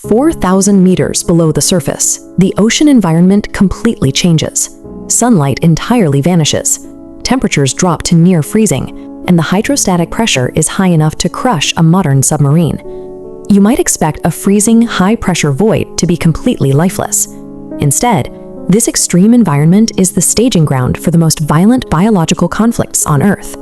4,000 meters below the surface, the ocean environment completely changes. Sunlight entirely vanishes. Temperatures drop to near freezing, and the hydrostatic pressure is high enough to crush a modern submarine. You might expect a freezing, high-pressure void to be completely lifeless. Instead, this extreme environment is the staging ground for the most violent biological conflicts on Earth.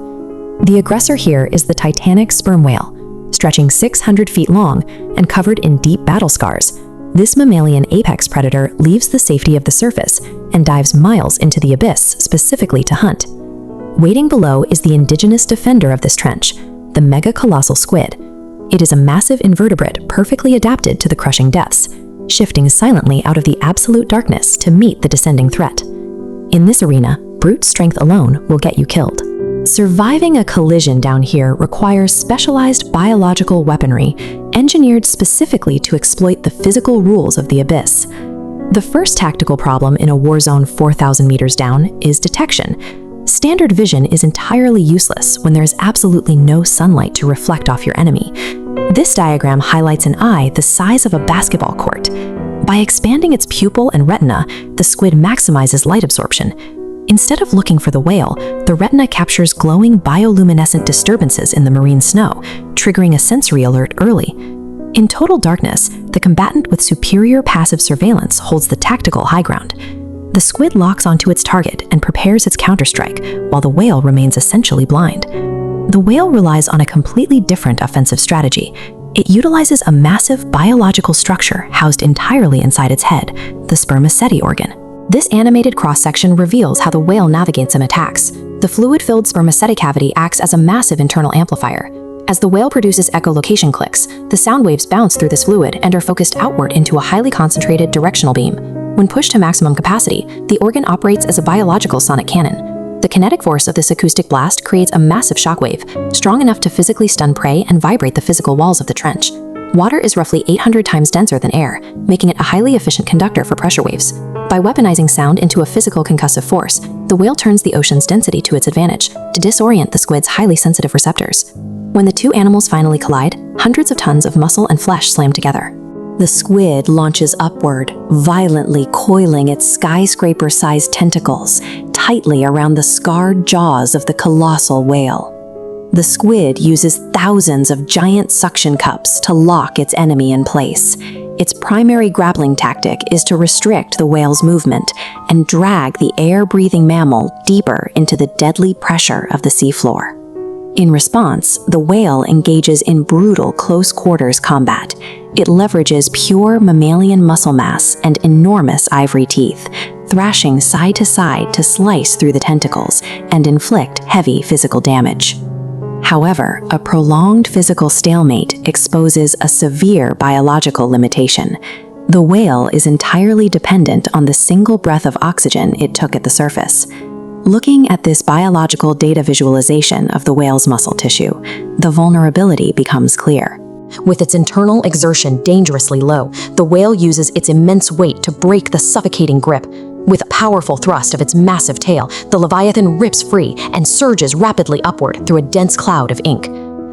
The aggressor here is the Titanic Sperm Whale. Stretching 600 feet long and covered in deep battle scars, this mammalian apex predator leaves the safety of the surface and dives miles into the abyss specifically to hunt. Waiting below is the indigenous defender of this trench, the Mega Colossal Squid. It is a massive invertebrate perfectly adapted to the crushing depths, shifting silently out of the absolute darkness to meet the descending threat. In this arena, brute strength alone will get you killed. Surviving a collision down here requires specialized biological weaponry engineered specifically to exploit the physical rules of the abyss. The first tactical problem in a war zone 4,000 meters down is detection. Standard vision is entirely useless when there is absolutely no sunlight to reflect off your enemy. This diagram highlights an eye the size of a basketball court. By expanding its pupil and retina, the squid maximizes light absorption. Instead of looking for the whale, the retina captures glowing bioluminescent disturbances in the marine snow, triggering a sensory alert early. In total darkness, the combatant with superior passive surveillance holds the tactical high ground. The squid locks onto its target and prepares its counterstrike, while the whale remains essentially blind. The whale relies on a completely different offensive strategy. It utilizes a massive biological structure housed entirely inside its head, the spermaceti organ. This animated cross-section reveals how the whale navigates and attacks. The fluid-filled spermaceti cavity acts as a massive internal amplifier. As the whale produces echolocation clicks, the sound waves bounce through this fluid and are focused outward into a highly concentrated directional beam. When pushed to maximum capacity, the organ operates as a biological sonic cannon. The kinetic force of this acoustic blast creates a massive shockwave, strong enough to physically stun prey and vibrate the physical walls of the trench. Water is roughly 800 times denser than air, making it a highly efficient conductor for pressure waves. By weaponizing sound into a physical concussive force, the whale turns the ocean's density to its advantage to disorient the squid's highly sensitive receptors. When the two animals finally collide, hundreds of tons of muscle and flesh slam together. The squid launches upward, violently coiling its skyscraper-sized tentacles tightly around the scarred jaws of the colossal whale. The squid uses thousands of giant suction cups to lock its enemy in place. Its primary grappling tactic is to restrict the whale's movement and drag the air-breathing mammal deeper into the deadly pressure of the seafloor. In response, the whale engages in brutal close-quarters combat. It leverages pure mammalian muscle mass and enormous ivory teeth, thrashing side to side to slice through the tentacles and inflict heavy physical damage. However, a prolonged physical stalemate exposes a severe biological limitation. The whale is entirely dependent on the single breath of oxygen it took at the surface. Looking at this biological data visualization of the whale's muscle tissue, the vulnerability becomes clear. With its internal exertion dangerously low, the whale uses its immense weight to break the suffocating grip. With a powerful thrust of its massive tail, the leviathan rips free and surges rapidly upward through a dense cloud of ink.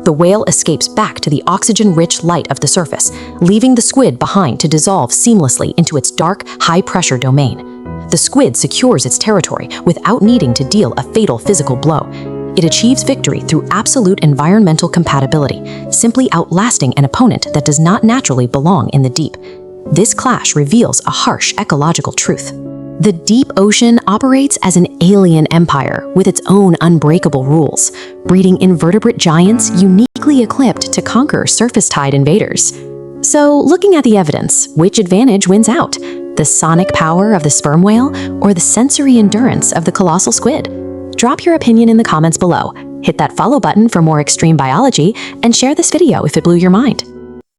The whale escapes back to the oxygen-rich light of the surface, leaving the squid behind to dissolve seamlessly into its dark, high-pressure domain. The squid secures its territory without needing to deal a fatal physical blow. It achieves victory through absolute environmental compatibility, simply outlasting an opponent that does not naturally belong in the deep. This clash reveals a harsh ecological truth. The deep ocean operates as an alien empire with its own unbreakable rules, breeding invertebrate giants uniquely equipped to conquer surface-tide invaders. So, looking at the evidence, which advantage wins out? The sonic power of the sperm whale or the sensory endurance of the colossal squid? Drop your opinion in the comments below. Hit that follow button for more extreme biology and share this video if it blew your mind.